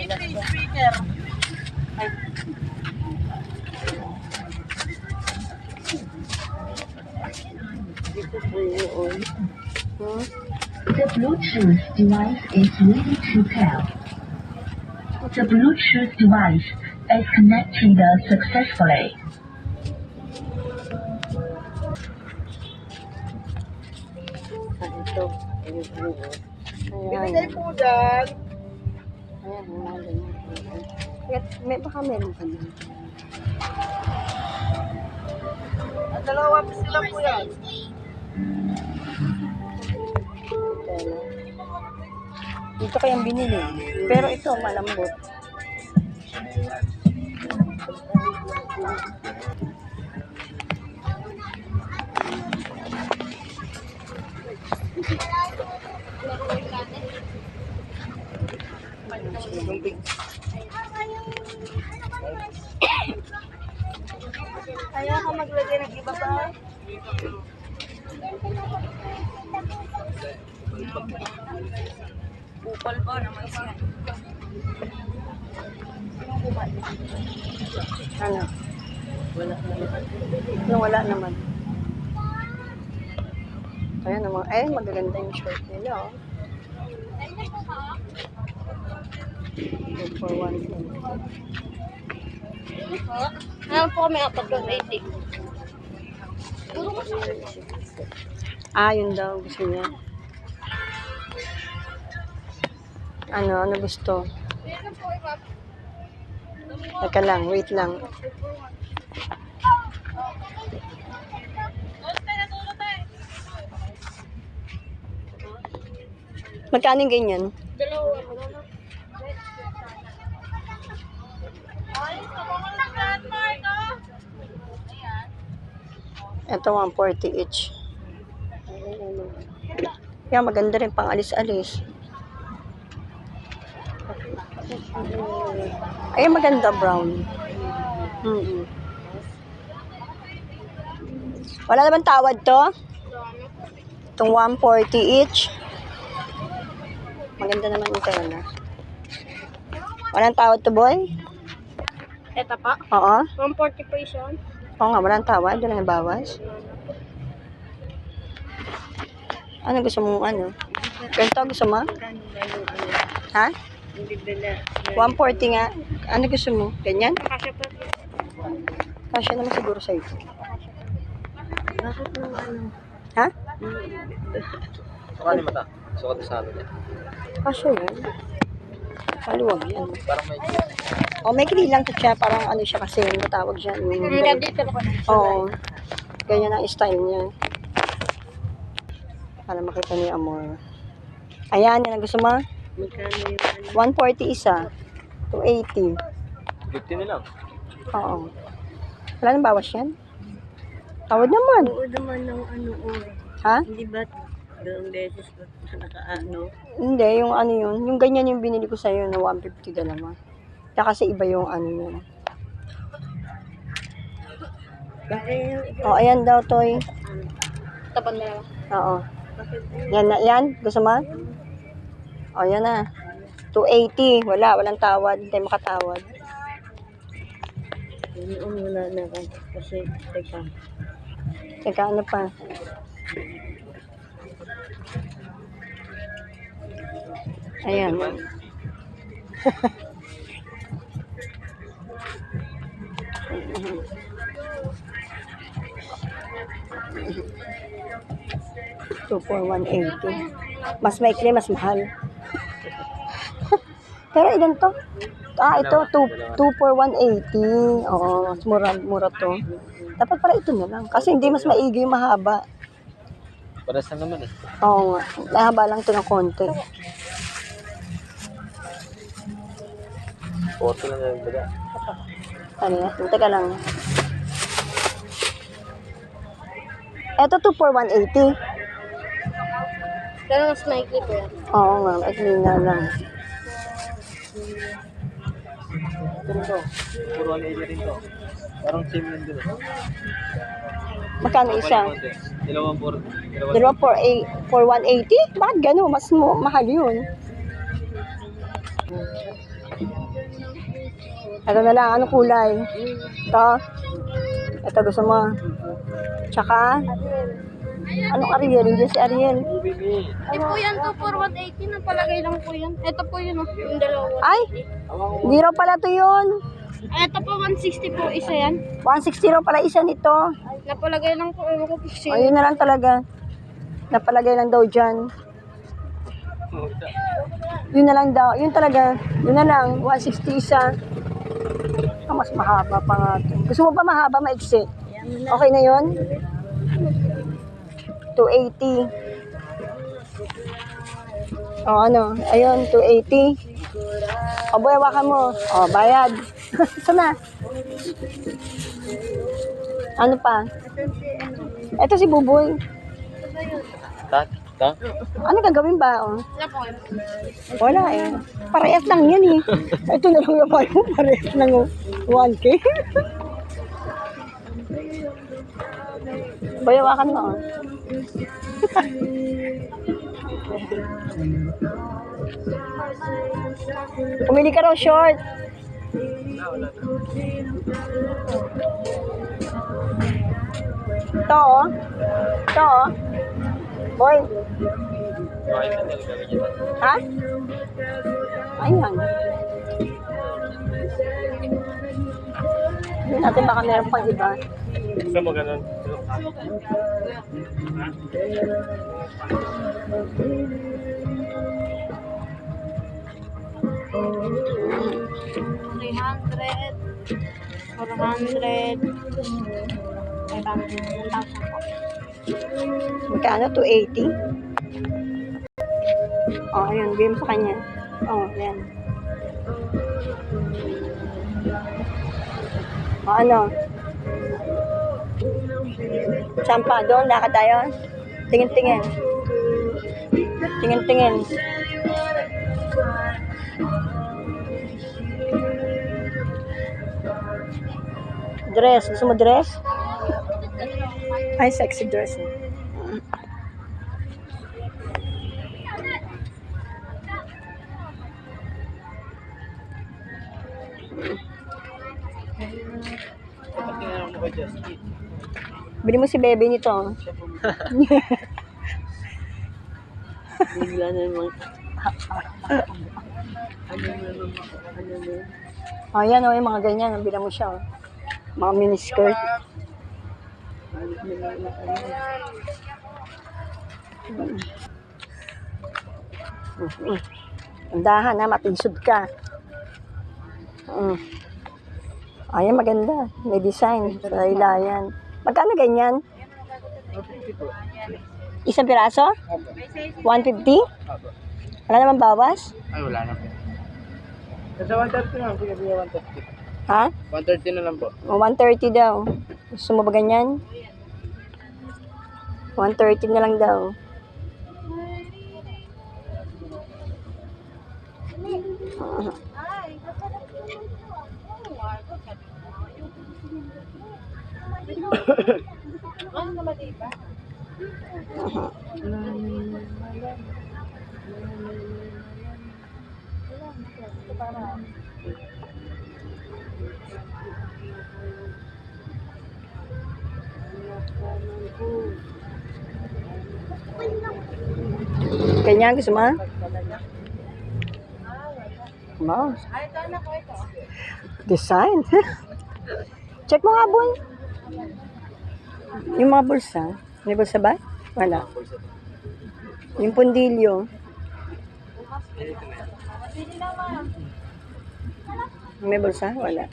speaker. Dito po yun. The Bluetooth device is ready to pair. The Bluetooth device is connected successfully. Ito. Binigay po dyan. Ayan, mga ganyan. Baka meron ka din. Ang dalawa sila po yan. Dito kayang binili. Pero ito, malambot. Kaya ka maglagay ng iba pa. Bukol ba naman siya? Ano? Wala naman. Wala naman. Ayan naman. Ay, magaganda yung short nila, oh. 2 for 1. Ano po kami apat doon, 80. Ah, yun daw. Gusto niya. Ano gusto? Teka lang, wait lang. Magkano yung ganyan? Dalawa. Ito, 140 each. Yan, maganda rin pang alis-alis. Ay, maganda brown. Wala naman tawad to? Itong 140 each. Maganda naman yung tela. Walang tawad to, boy? Ito pa? Oo. 140 po yun. Oo nga, walang tawad. Doon ang bawas. Ano gusto mo, ano? Ganito gusto mo? Ha? 140 nga. Ano gusto mo? Ganyan? Kasi po. Kasya naman siguro sa'yo. Bakit nung ano? Ha? Saka ni mata. Sukat sa amin. Kasya yan. Kaluwag yan. Parang may O, may kili lang siya. Parang ano siya kasi. Matawag siya. Hanggang dito ako na. Oo. Ganyan ang style niya. Para makita niyo Amor. Ayan, yan ang gusto mo? Magkano yung 140 isa. 280. 50 na lang. Oo. Wala nang bawas yan? Tawad naman. Oo naman ng ano Ha? Hindi ba dalawang beses ba nakaano? Hindi, yung ano yun. Yung ganyan yung binili ko sa'yo na 150 dalawa. Kaya kasi iba yung ano yun. O, ayan daw, Toy. Tapan na lang. Oo. Yan na, yan. Gusto mo? O, yan na. 280. Walang tawad. Hindi makatawad. Wala na kasi teka. Teka, ano pa? Ayan. Two for 180. Mas maikli, mas mahal. Pero ilan to? Ah, ito, 2 for 180. Oo, mas mura to. Dapat para ito na lang. Kasi hindi mas maigi yung mahaba. Paras na naman eh. Oo nga. Mahaba lang ito ng konti. 40 lang yung baga. Ano yan? Teka lang. Ito 2 for 180. Pero mas maikli po yan. Oo nga, maikli na lang. Ito to. Puro 180 rin to. Parang same lang din eh. Magkano isa? Dalawang Dalawa for 180? Bakit gano'n? Mas mahal yun. Ito na lang, anong kulay? Ito? Ito gusto mo? Tsaka? Anong Ariel? Hindi si Ariel. Ito po yan, 2 for 180. Napalagay lang po yan. Ito po yun, oh, yung dalawa. Ay! Hindi raw pala to yun. Ito po, 160 po isa yan. 160 raw pala isa nito. Napalagay lang po, ewan ko po siya. Ayun na lang talaga. Napalagay lang daw dyan. Yun na lang daw. Yun talaga. Yun na lang. 160 isa. Ah, mas mahaba pa nga ito. Gusto mo pa mahaba, maiksi? Okay na yun? 280. O ano? Ayun, 280. O boy, hawakan mo. O, bayad. Sana. Ano pa? Ito si Buboy. Ta? Ano gagawin ba? Oh? Wala po. Wala eh. Parehas lang yan eh. Ito na lang yung parehas lang oh. 1K. Bayawakan mo. Oh. Pumili ka raw short. Ito oh. Ito oh. Boy. Ha? Ayan. Hindi natin baka meron pang iba. Gusto mo ganun? Magkano? 280? Oh, ayun. Bigyan mo sa kanya. Oh, ayan. O, ano? Sampa, doon, lakad tayo. Tingin-tingin. Tingin-tingin. Dress. Gusto mo dress? Ay, sexy dress. Bili mo si Bebe nito. Bigla na naman. Oh, yan oh, yung mga ganyan. Bila mo siya oh. Mga miniskirt. Andahan ha, matigsod ka. Ayan, maganda. May design. Sa ilayan. Magkano ganyan? Isang piraso? 150? Wala naman bawas? Ay, wala na po. Sa 130 na, sige, 130. Ha? 130 na lang po. O, 130 daw. Gusto mo ba ganyan? 130 na lang daw. Ganyan, gusto mo? Wow. Design. Check mo nga, boy. Yung mga bulsa. May bulsa ba? Wala. Yung pundilyo. May bulsa? Wala.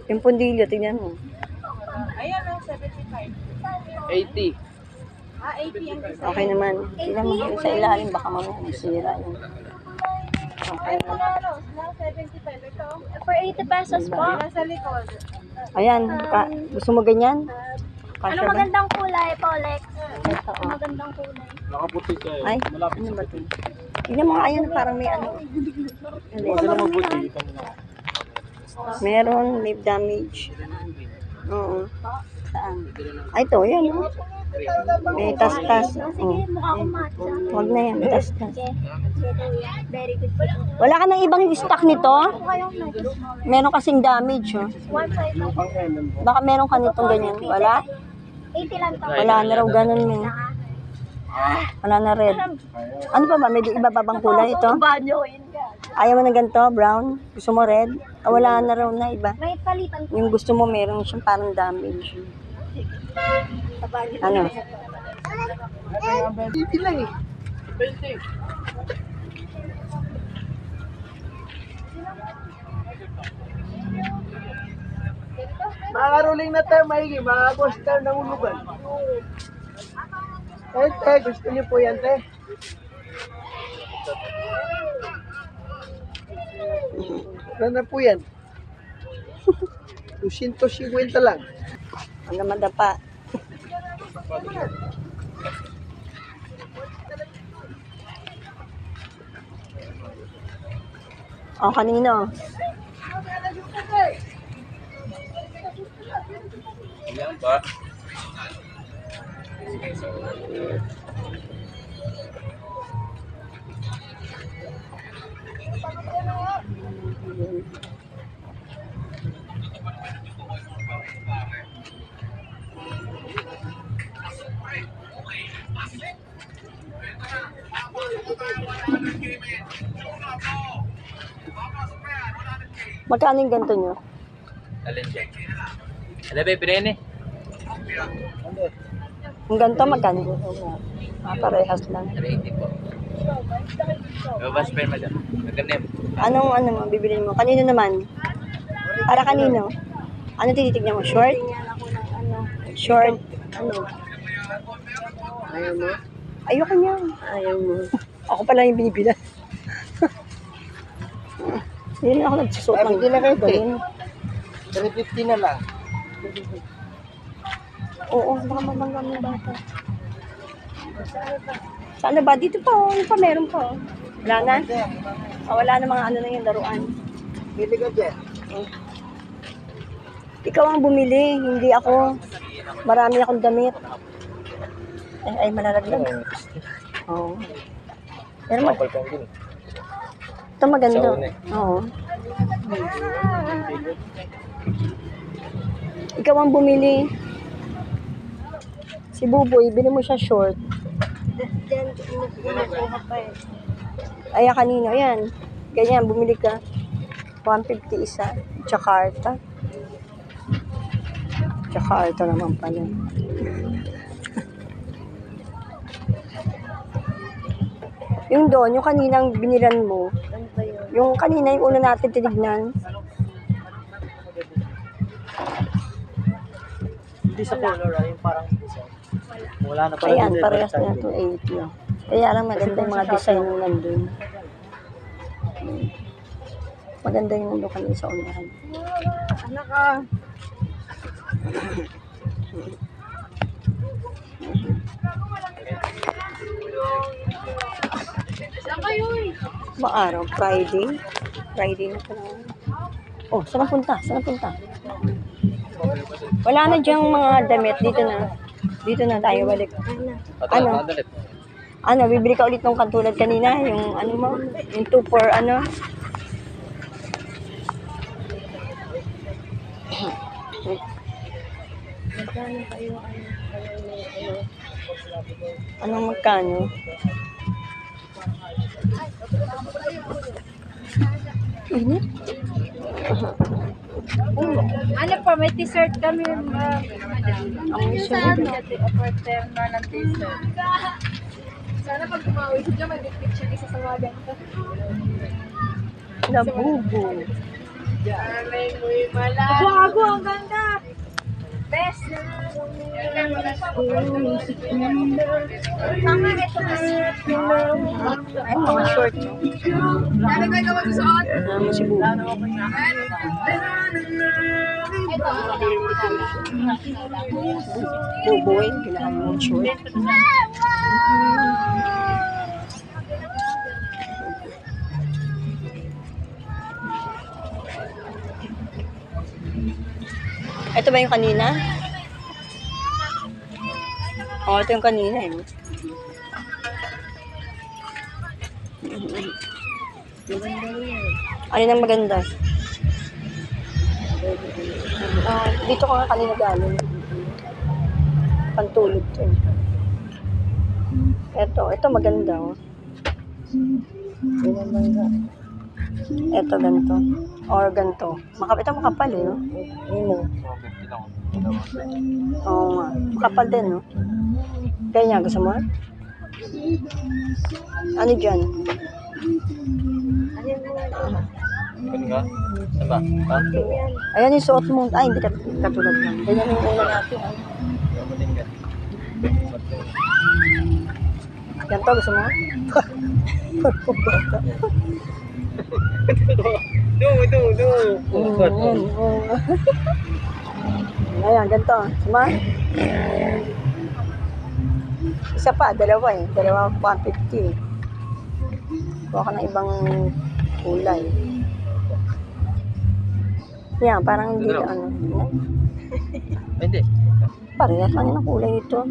Yung pundilyo, tingnan mo. Ayan o, 75. 80. 80 ang isa. Okay naman. Tingnan mo yung sa ilalim. Baka mamaya masira yun. Okay na. Na 75. Ito. For 80 pesos po. Nasa likod. Ayan. Gusto mo ganyan? Ano magandang kulay, Polex? Ito, oh. Magandang kulay. Nakaputi ka eh. Ay, Malapit ano sa ba ito? Tingnan mo nga, ayan, parang may ano. Huwag na mabuti. Meron, lip damage. Oo. Saan? Ay, ito, yan. Oh. Eh, tas-tas. Sige, mukha ko matcha. Huwag na yan, tas-tas. Sige, kuya. Very good. Wala ka ng ibang stock nito? Ako kayong matcha. Meron kasing damage, oh. One size lang po. Baka meron ka nitong ganyan. Wala? 80 lang to. Wala na raw ganun, eh. Wala na red. Ano pa ba? May iba pa bang kulay ito? Banyo, yun ka. Ayaw mo na ganito, brown? Gusto mo red? Ah, wala na raw na iba. May palitan po. Yung gusto mo, meron siyang parang damage. Sa banyo. Ano? Bilang eh. 20. Mga rolling na tayo, maigi. Mga coaster ng ulugan. Te, gusto niyo po yan, te? Ano na po yan? 250 lang. Ano madapa? Oh, kanino? Yan ba? Magkano yung ganito nyo? Alin dyan? Ano ba, Pirene? Yung ganito, magkano? Ah, parehas lang. 380 po. Babas pa yun, madam. Naganim. Anong ano mo, bibilin mo? Kanino naman? Para kanino? Ano tinitignan mo? Short? Short? Ano? Ayaw mo? Ayoko niya. Ayaw mo. Ako pala yung binibilan. Hindi na ako nagsusuot ng Hindi na kayo, te. ganun. 350 na lang. Oo, baka mabangga ng bata. Saan na ba? Dito pa, oh. Ano pa, meron pa, oh. Wala na? Oh, wala na mga ano na yung laruan. Bili ka dyan. Ikaw ang bumili, hindi ako. Marami akong damit. Ay, malalaglag. Oo. Pero mag Kapal kang din. ito maganda. Sa una eh. Oo. Ikaw ang bumili. Si Buboy, bili mo siya short. Ay, kanino? Ayan. Ganyan, bumili ka. 150 isa. Jakarta. Jakarta naman pala. Yung doon, yung kaninang binilan mo. Yung kanina, yung una natin tinignan. Hindi sa color, yung parang design. Wala na pala. Ayan, parehas na 280. Oh. Kaya lang maganda yung mga design nung nandun. Maganda yung nandun kanina sa unahan. Anak ka. Saan kayo eh? Maaraw, Friday. Friday na pala. Oh, saan ang punta? Saan ang punta? Wala na diyang mga damit. Dito na. Dito na tayo balik. Ano? Ano, bibili ka ulit ng katulad kanina? Yung ano mo? Yung 2 for ano? Anong magkano? Init? Ano po, may t-shirt kami. Ang Sa sunod. ano? Aparter na ng t-shirt. Sana pag tumawid ka, may big picture isa sa wagan ko. Labubo. Bago, ang ganda! Best! Tama, ito kasi. Ay, mga short. Dami ko ikaw magsusuot. Ano si Bubo? Buboy, kailangan mo short. Ito ba yung kanina? Oh, ito yung kanina eh. Alin ang maganda? Dito ka nga kanina galing. Pantulog to. Ito maganda oh. Ito ganito. Or ganito. Ito makapal eh, no? Oo nga. Makapal din, no? Kaya gusto mo? Ano dyan? Ganun ka? Saan ba? Ha? Ayan yung suot mo. Ay, hindi katulad lang. Ganyan yung una natin. Ah. Gamaling ka. Ganito, gusto mo? Ayan, ganito. Suma? Isa pa, dalawa eh. Dalawa 150. Kuha ka ng ibang kulay. Yan, parang hindi na ano. Ay, hindi. Parehas lang yung kulay nito.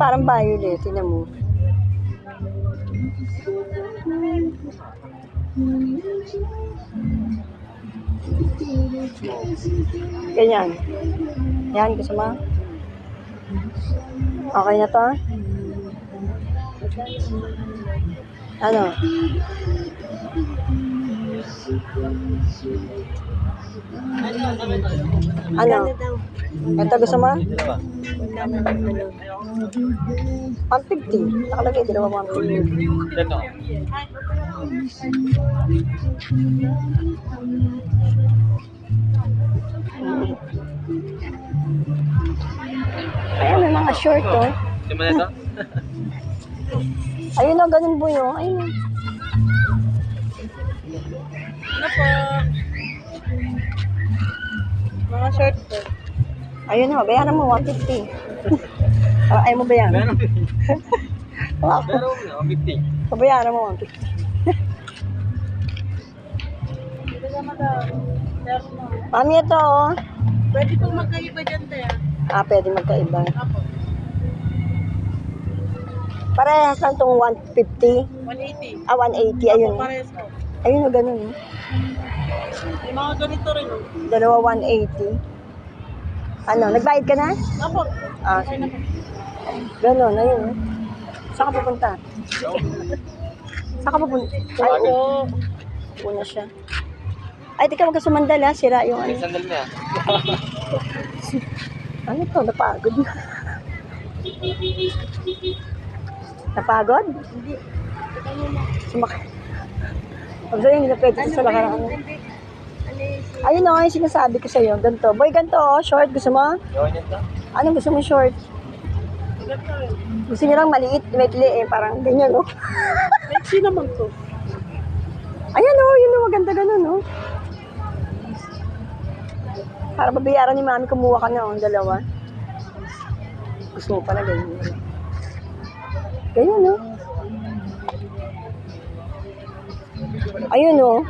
Parang violet, tingnan mo. Ganyan. Yan, gusto mo? Okay na to? Ano? Ano? Ito gusto mo? Dalawa. 150. Nakalagay, dalawa 150. Dito. Ayan, may mga short oh. Di mo na ito? Ayun o, ganun po yun. Ayun o. Ano po? Mga short po. Ayun o, bayaran mo 150. Ayaw mo bayaran? Meron. Oo. Meron na, 50. Pabayaran mo 150. Dito ka madam. Pero no. Mami, ito o. Pwede pong magkaiba dyan, Tea. Pwede magkaiba. Apo. Parehas lang itong 150. 180. 180. Ayun o. Parehas po. Ayun o, ganun o. May mga ganito rin, oh. Dalawa 180. Ano, nagbayad ka na? Apo. Sige. Ganun, ayun o. Saan ka pupunta? Saan ka pupunta? Ay, oo. Una siya. Ay, di ka magkasumandal ha. Sira yung May ano. sandal niya. Ano to? Napagod na. Napagod? Hindi. Sumakay. Pag sa'yo, hindi na pwede sa lakaran. Ayun o, yung sinasabi ko sa'yo. Ganito. Boy, ganito o. Short. Gusto mo? Gawin ito? Anong gusto mo short? Gusto niyo lang maliit, maikli eh. Parang ganyan o. Sexy naman to. Ayan o, yun o. Maganda ganun o. Para babayaran ni mami, kumuha ka na o. Dalawa. Gusto mo pala ganyan. Ganyan o. Ayun o.